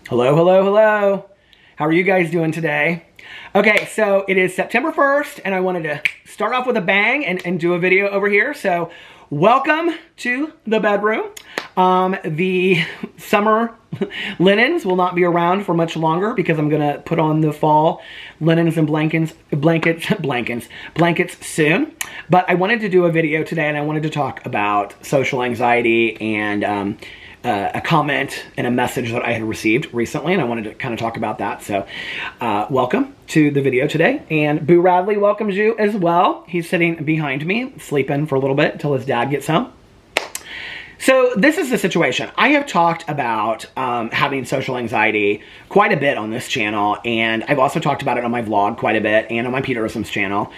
Hello, hello, hello. How are you guys doing today? Okay, so it is September 1st, and I wanted to start off with a bang and do a video over here. So welcome to the bedroom. The summer linens will not be around for much longer because I'm gonna put on the fall linens and blankets soon. But I wanted to do a video today, and I wanted to talk about social anxiety and a comment and a message that I had received recently, and I wanted to kind of talk about that. So welcome to the video today. And Boo Radley welcomes you as well. He's sitting behind me, sleeping for a little bit until his dad gets home. So this is the situation. I have talked about having social anxiety quite a bit on this channel, and I've also talked about it on my vlog quite a bit and on my Peterisms channel.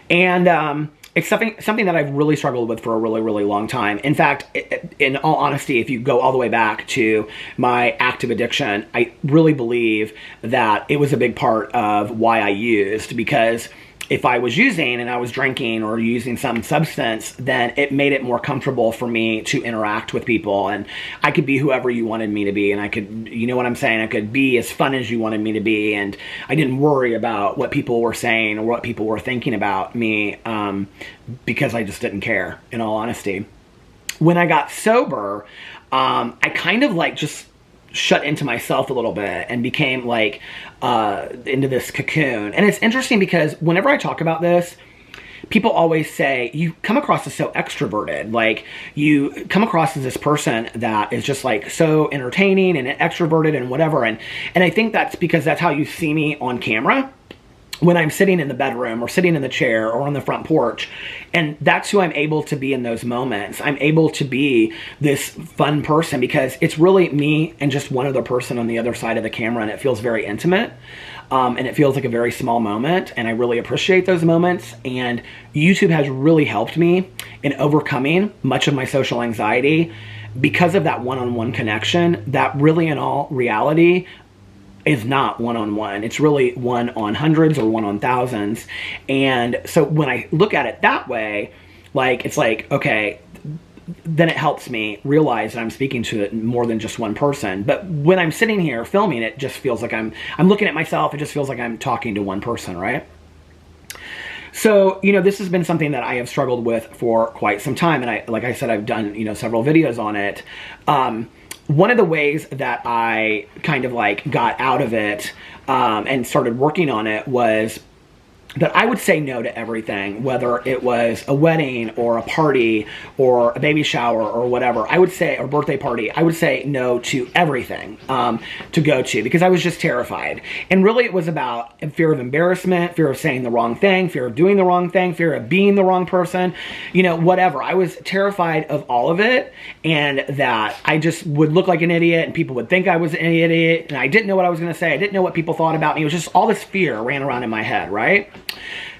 And it's something that I've really struggled with for a really, really long time. In fact, in all honesty, if you go all the way back to my active addiction, I really believe that it was a big part of why I used, because if I was using and I was drinking or using some substance, then it made it more comfortable for me to interact with people, and I could be whoever you wanted me to be, and I could, you know what I'm saying, I could be as fun as you wanted me to be, and I didn't worry about what people were saying or what people were thinking about me, because I just didn't care, in all honesty. When I got sober, I kind of like just shut into myself a little bit and became like into this cocoon. And it's interesting because whenever I talk about this, people always say you come across as so extroverted, like you come across as this person that is just like so entertaining and extroverted and whatever. And I think that's because that's how you see me on camera when I'm sitting in the bedroom or sitting in the chair or on the front porch. And that's who I'm able to be in those moments. I'm able to be this fun person because it's really me and just one other person on the other side of the camera, and it feels very intimate. And it feels like a very small moment, and I really appreciate those moments. And YouTube has really helped me in overcoming much of my social anxiety because of that one-on-one connection that really, in all reality, is not one-on-one. It's really one on hundreds or one on thousands. And so when I look at it that way, like, it's like, okay, then it helps me realize that I'm speaking to it more than just one person. But when I'm sitting here filming, it just feels like I'm looking at myself. It just feels like I'm talking to one person, right? So, you know, this has been something that I have struggled with for quite some time. And like I said, I've done, you know, several videos on it. One of the ways that I kind of like got out of it and started working on it was that I would say no to everything, whether it was a wedding or a party or a baby shower or whatever. I would say, or birthday party, I would say no to everything to go to because I was just terrified. And really it was about fear of embarrassment, fear of saying the wrong thing, fear of doing the wrong thing, fear of being the wrong person, you know, whatever. I was terrified of all of it, and that I just would look like an idiot and people would think I was an idiot, and I didn't know what I was going to say. I didn't know what people thought about me. It was just all this fear ran around in my head, right?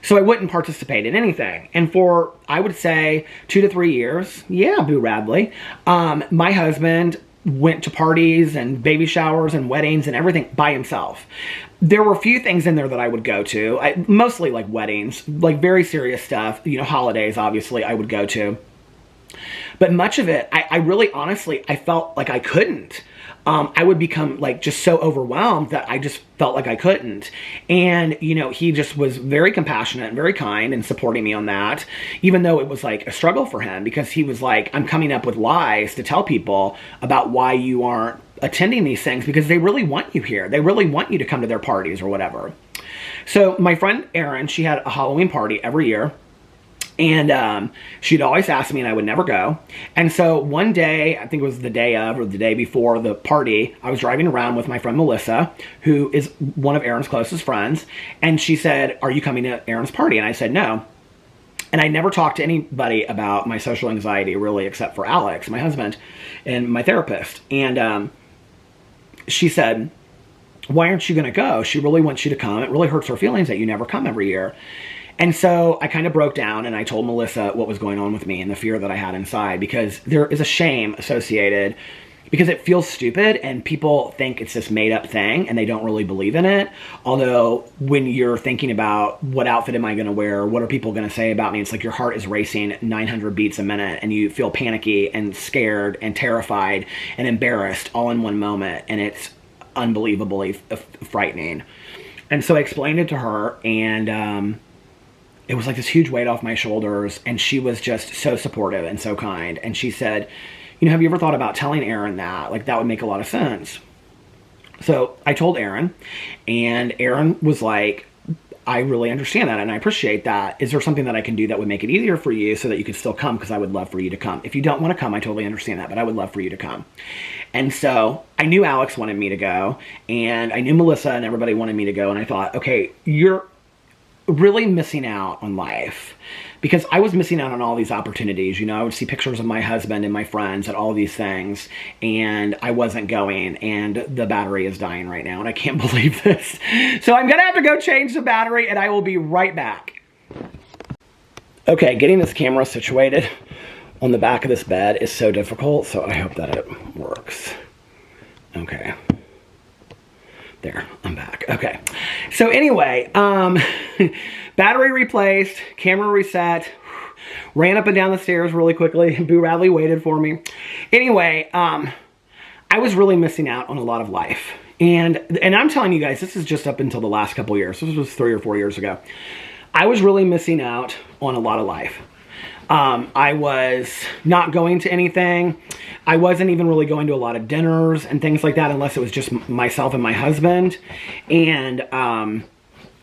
So I wouldn't participate in anything. And for, I would say, 2 to 3 years, yeah, Boo Radley, my husband went to parties and baby showers and weddings and everything by himself. There were a few things in there that I would go to, mostly like weddings, like very serious stuff, you know, holidays, obviously, I would go to. But much of it, I really, honestly, I felt like I couldn't. I would become like just so overwhelmed that I just felt like I couldn't. And, you know, he just was very compassionate and very kind and supporting me on that, even though it was like a struggle for him, because he was like, I'm coming up with lies to tell people about why you aren't attending these things because they really want you here. They really want you to come to their parties or whatever. So my friend Erin, she had a Halloween party every year. And she'd always ask me, and I would never go. And so one day, I think it was the day of or the day before the party, I was driving around with my friend Melissa, who is one of Erin's closest friends. And she said, are you coming to Erin's party? And I said, no. And I never talked to anybody about my social anxiety, really, except for Alex, my husband, and my therapist. And she said, why aren't you going to go? She really wants you to come. It really hurts her feelings that you never come every year. And so I kind of broke down and I told Melissa what was going on with me and the fear that I had inside, because there is a shame associated, because it feels stupid and people think it's this made up thing and they don't really believe in it. Although when you're thinking about what outfit am I going to wear, what are people going to say about me, it's like your heart is racing 900 beats a minute and you feel panicky and scared and terrified and embarrassed all in one moment. And it's unbelievably frightening. And so I explained it to her, and it was like this huge weight off my shoulders, and she was just so supportive and so kind. And she said, you know, have you ever thought about telling Aaron that? Like, that would make a lot of sense. So I told Aaron, and Aaron was like, I really understand that and I appreciate that. Is there something that I can do that would make it easier for you so that you could still come? Because I would love for you to come. If you don't want to come, I totally understand that, but I would love for you to come. And so I knew Alex wanted me to go, and I knew Melissa and everybody wanted me to go. And I thought, okay, you're really missing out on life, because I was missing out on all these opportunities. You know, I would see pictures of my husband and my friends at all these things, and I wasn't going, and the battery is dying right now, and I can't believe this. So I'm gonna have to go change the battery, and I will be right back. Okay, getting this camera situated on the back of this bed is so difficult, so I hope that it works. Okay. There, I'm back. Okay. So anyway, battery replaced, camera reset, ran up and down the stairs really quickly. Boo Radley waited for me. Anyway, I was really missing out on a lot of life. And I'm telling you guys, this is just up until the last couple years. This was 3 or 4 years ago. I was really missing out on a lot of life. I was not going to anything. I wasn't even really going to a lot of dinners and things like that, unless it was just myself and my husband. And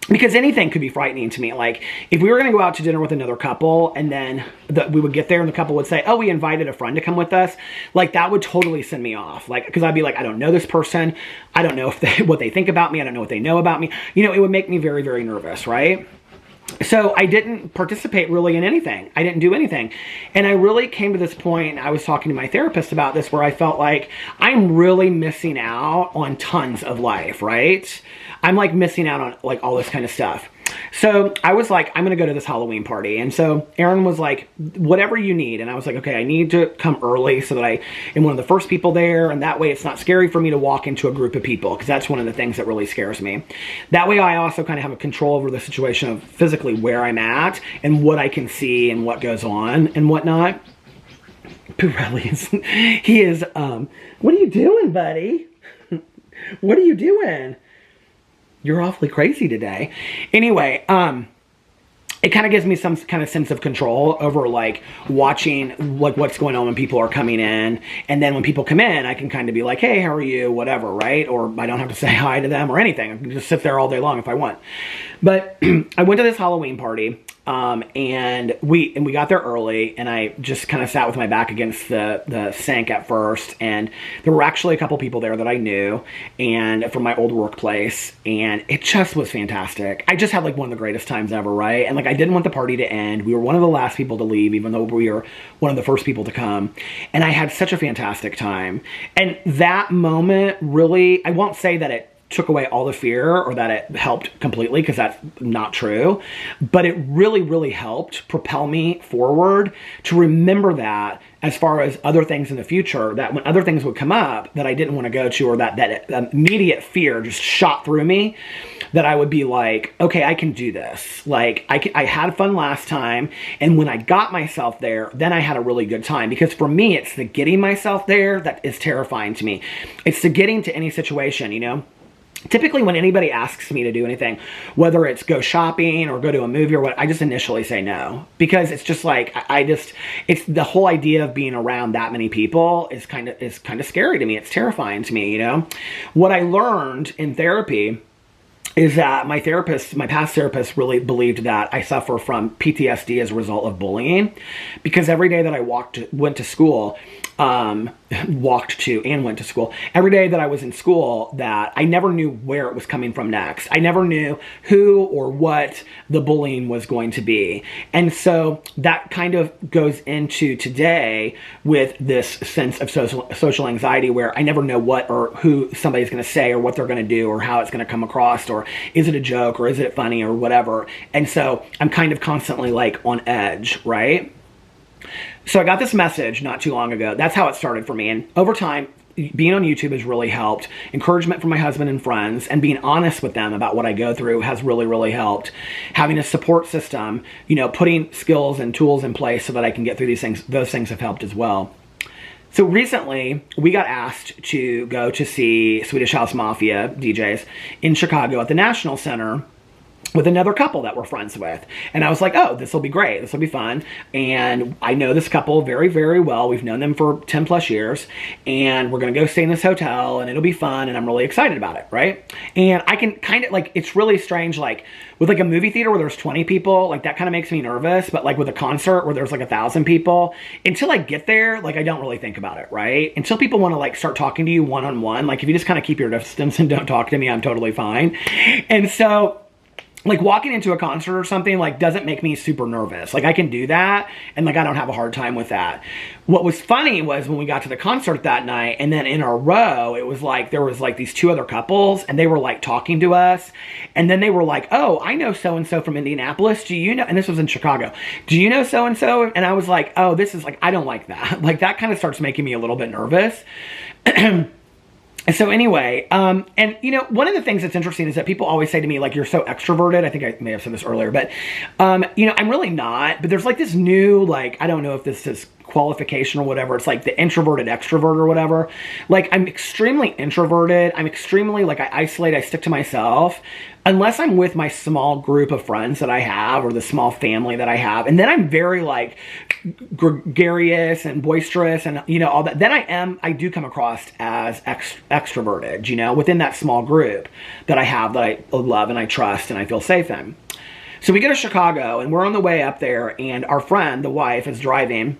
because anything could be frightening to me. Like, if we were going to go out to dinner with another couple, and then we would get there and the couple would say, oh, we invited a friend to come with us, like, that would totally send me off. Like, because I'd be like, I don't know this person. I don't know what they think about me. I don't know what they know about me. You know, it would make me very, very nervous, right? So I didn't participate really in anything. I didn't do anything. And I really came to this point, I was talking to my therapist about this, where I felt like I'm really missing out on tons of life, right? I'm like missing out on like all this kind of stuff. So I was like, I'm going to go to this Halloween party. And so Aaron was like, whatever you need. And I was like, okay, I need to come early so that I am one of the first people there. And that way it's not scary for me to walk into a group of people, because that's one of the things that really scares me. That way I also kind of have a control over the situation of physically where I'm at and what I can see and what goes on and whatnot. Pirelli is, he is, what are you doing, buddy? What are you doing? You're awfully crazy today. Anyway, it kind of gives me some kind of sense of control over like watching like what's going on when people are coming in. And then when people come in, I can kind of be like, hey, how are you? Whatever, right? Or I don't have to say hi to them or anything. I can just sit there all day long if I want. But I went to this Halloween party. And we got there early, and I just kind of sat with my back against the sink at first, and there were actually a couple people there that I knew and from my old workplace, and it just was fantastic. I just had like one of the greatest times ever, right? And like, I didn't want the party to end. We were one of the last people to leave, even though we were one of the first people to come, and I had such a fantastic time. And that moment really, I won't say that it took away all the fear or that it helped completely, because that's not true, but it really, really helped propel me forward to remember that as far as other things in the future, that when other things would come up that I didn't want to go to, or that immediate fear just shot through me, that I would be like, okay, I can do this. Like, I had fun last time, and when I got myself there, then I had a really good time. Because for me, it's the getting myself there that is terrifying to me. It's the getting to any situation, you know? Typically, when anybody asks me to do anything, whether it's go shopping or go to a movie or what, I just initially say no. Because it's just like, it's the whole idea of being around that many people is kind of scary to me. It's terrifying to me, you know? What I learned in therapy is that my past therapist really believed that I suffer from PTSD as a result of bullying. Because every day that I went to school, every day that I was in school, that I never knew where it was coming from next. I never knew who or what the bullying was going to be. And so that kind of goes into today with this sense of social anxiety, where I never know what or who somebody's going to say or what they're going to do or how it's going to come across, or is it a joke or is it funny or whatever. And so I'm kind of constantly like on edge, right? So I got this message not too long ago. That's how it started for me. And over time, being on YouTube has really helped. Encouragement from my husband and friends, and being honest with them about what I go through has really, really helped. Having a support system, you know, putting skills and tools in place so that I can get through these things, those things have helped as well. So recently, we got asked to go to see Swedish House Mafia DJs in Chicago at the National Center with another couple that we're friends with. And I was like, oh, this will be great. This will be fun. And I know this couple very, very well. We've known them for 10 plus years. And we're going to go stay in this hotel and it'll be fun. And I'm really excited about it, right? And I can kind of, like, it's really strange, like, with like a movie theater where there's 20 people, like that kind of makes me nervous. But like with a concert where there's like 1,000 people, until I get there, like I don't really think about it, right? Until people want to like start talking to you one-on-one. Like if you just kind of keep your distance and don't talk to me, I'm totally fine. And so, like walking into a concert or something like doesn't make me super nervous. Like I can do that and like I don't have a hard time with that. What was funny was when we got to the concert that night and then in our row, it was like there was like these two other couples and they were like talking to us. And then they were like, oh, I know so-and-so from Indianapolis. Do you know? And this was in Chicago. Do you know so-and-so? And I was like, oh, this is like, I don't like that. Like that kind of starts making me a little bit nervous. So anyway, and you know, one of the things that's interesting is that people always say to me, like, you're so extroverted. I think I may have said this earlier, but, you know, I'm really not, but there's like this new, like, I don't know if this is qualification or whatever. It's like the introverted extrovert or whatever. Like I'm extremely introverted. I'm extremely like I isolate, I stick to myself unless I'm with my small group of friends that I have or the small family that I have. And then I'm very like gregarious and boisterous and you know, all that. Then I do come across as extroverted, you know, within that small group that I have that I love and I trust and I feel safe in. So we go to Chicago and we're on the way up there and our friend, the wife, is driving.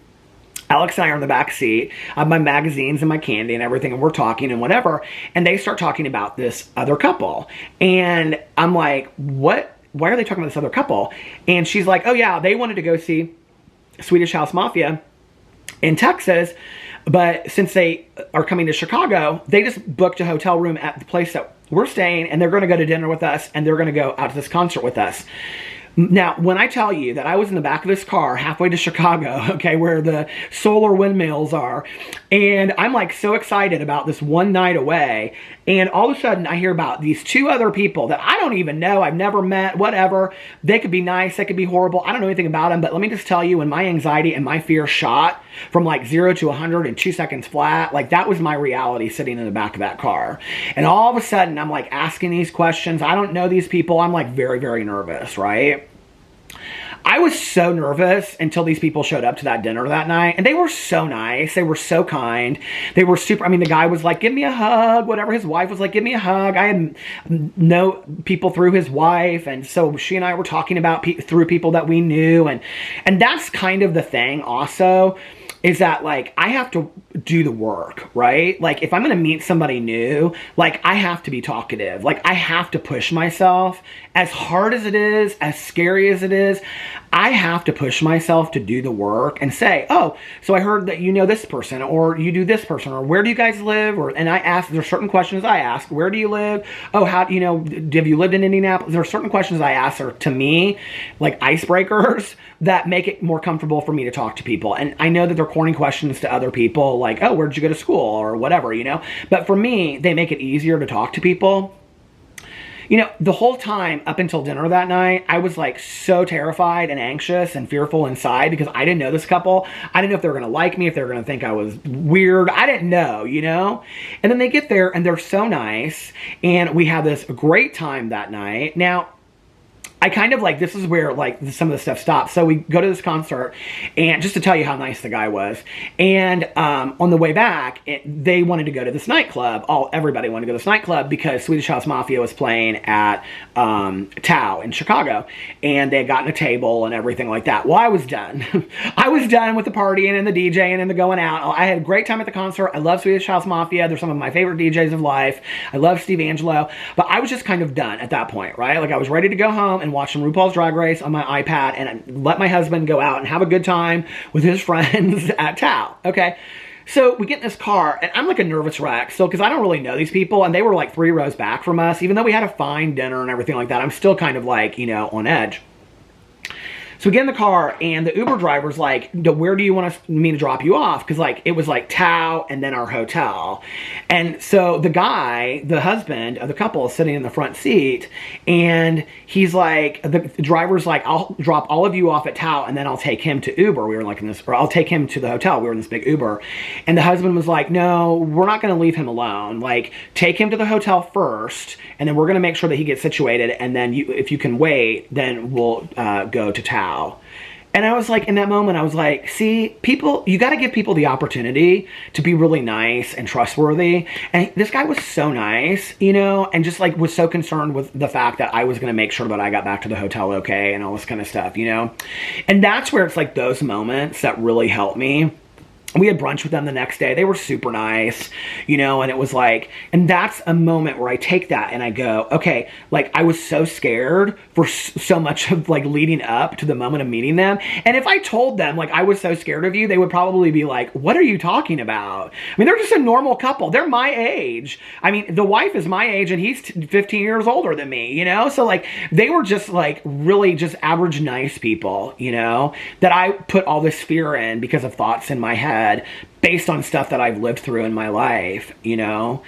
Alex and I are in the back seat. I have my magazines and my candy and everything, and we're talking and whatever. And they start talking about this other couple. And I'm like, what? Why are they talking about this other couple? And she's like, oh yeah, they wanted to go see Swedish House Mafia in Texas. But since they are coming to Chicago, they just booked a hotel room at the place that we're staying. And they're going to go to dinner with us. And they're going to go out to this concert with us. Now, when I tell you that I was in the back of this car halfway to Chicago, okay, where the solar windmills are, and I'm like so excited about this one night away, and all of a sudden I hear about these two other people that I don't even know, I've never met, whatever. They could be nice, they could be horrible, I don't know anything about them, but let me just tell you, when my anxiety and my fear shot from like 0 to 100 in 2 seconds flat, like that was my reality sitting in the back of that car. And all of a sudden I'm like asking these questions, I don't know these people, I'm like very, very nervous, right? I was so nervous until these people showed up to that dinner that night. And they were so nice. They were so kind. They were super, I mean, the guy was like, give me a hug, whatever. His wife was like, give me a hug. I had no people through his wife. And so she and I were talking about through people that we knew. And that's kind of the thing also, is that like, I have to do the work, right? Like if I'm going to meet somebody new, like I have to be talkative. Like I have to push myself as hard as it is, as scary as it is. I have to push myself to do the work and say, oh, so I heard that you know this person or you do this person or where do you guys live? And I ask, there's certain questions I ask, where do you live? Oh, how, you know, have you lived in Indianapolis? There are certain questions I ask are to me like icebreakers that make it more comfortable for me to talk to people. And I know that they're corny questions to other people like, oh, where'd you go to school or whatever, you know? But for me, they make it easier to talk to people. You know, the whole time up until dinner that night, I was like so terrified and anxious and fearful inside because I didn't know this couple. I didn't know if they were going to like me, if they were going to think I was weird. I didn't know, you know? And then they get there and they're so nice. And we have this great time that night. Now, I kind of like, this is where like some of the stuff stops. So we go to this concert and just to tell you how nice the guy was. And on the way back, they wanted to go to this nightclub. Everybody wanted to go to this nightclub because Swedish House Mafia was playing at Tao in Chicago. And they had gotten a table and everything like that. Well, I was done. I was done with the partying and the DJing and the going out. I had a great time at the concert. I love Swedish House Mafia. They're some of my favorite DJs of life. I love Steve Angelo. But I was just kind of done at that point, right? Like I was ready to go home and watch some RuPaul's Drag Race on my iPad and let my husband go out and have a good time with his friends at Tao. Okay. So we get in this car and I'm like a nervous wreck still because I don't really know these people and they were like 3 rows back from us. Even though we had a fine dinner and everything like that, I'm still kind of like, you know, on edge. So we get in the car, and the Uber driver's like, where do you want me to drop you off? Because like it was like Tao and then our hotel. And so the guy, the husband of the couple, is sitting in the front seat, and he's like, the driver's like, I'll drop all of you off at Tao, and then I'll take him to Uber. We were like in this, or I'll take him to the hotel. We were in this big Uber. And the husband was like, no, we're not going to leave him alone. Like, take him to the hotel first, and then we're going to make sure that he gets situated, and then if you can wait, then we'll go to Tao. And I was like, in that moment, I was like, see, people, you got to give people the opportunity to be really nice and trustworthy. And this guy was so nice, you know, and just like was so concerned with the fact that I was going to make sure that I got back to the hotel okay and all this kind of stuff, you know. And that's where it's like those moments that really help me. We had brunch with them the next day. They were super nice, you know, and it was like, and that's a moment where I take that and I go, okay, like I was so scared for so much of like leading up to the moment of meeting them. And if I told them like I was so scared of you, they would probably be like, what are you talking about? I mean, they're just a normal couple. They're my age. I mean, the wife is my age and he's 15 years older than me, you know? So like they were just like really just average nice people, you know, that I put all this fear in because of thoughts in my head based on stuff that I've lived through in my life, you know.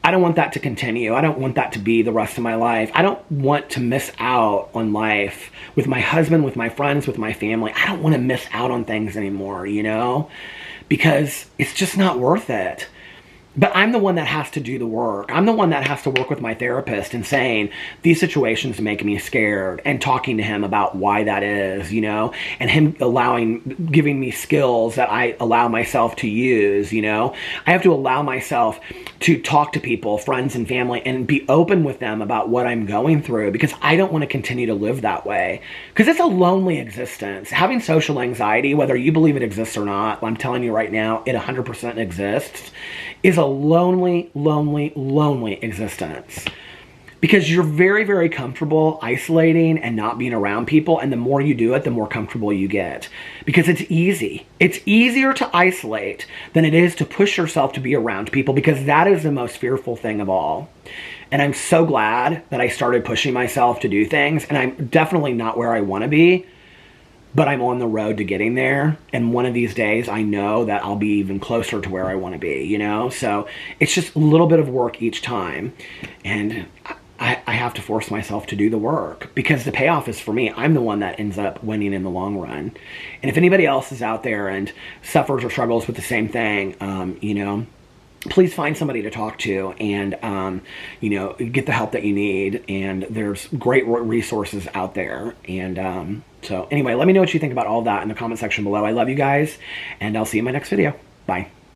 I don't want that to continue. I don't want that to be the rest of my life. I don't want to miss out on life with my husband, with my friends, with my family. I don't want to miss out on things anymore, you know, because it's just not worth it. But I'm the one that has to do the work. I'm the one that has to work with my therapist and saying, these situations make me scared, and talking to him about why that is, you know, and him giving me skills that I allow myself to use, you know. I have to allow myself to talk to people, friends and family, and be open with them about what I'm going through, because I don't want to continue to live that way. Because it's a lonely existence. Having social anxiety, whether you believe it exists or not, I'm telling you right now, it 100% exists, is a lonely, lonely, lonely existence. Because you're very, very comfortable isolating and not being around people. And the more you do it, the more comfortable you get. Because it's easy. It's easier to isolate than it is to push yourself to be around people, because that is the most fearful thing of all. And I'm so glad that I started pushing myself to do things. And I'm definitely not where I want to be, but I'm on the road to getting there. And one of these days, I know that I'll be even closer to where I want to be, you know? So it's just a little bit of work each time. And I have to force myself to do the work, because the payoff is for me. I'm the one that ends up winning in the long run. And if anybody else is out there and suffers or struggles with the same thing, you know, please find somebody to talk to, and, you know, get the help that you need. And there's great resources out there. And so anyway, let me know what you think about all of that in the comment section below. I love you guys, and I'll see you in my next video. Bye.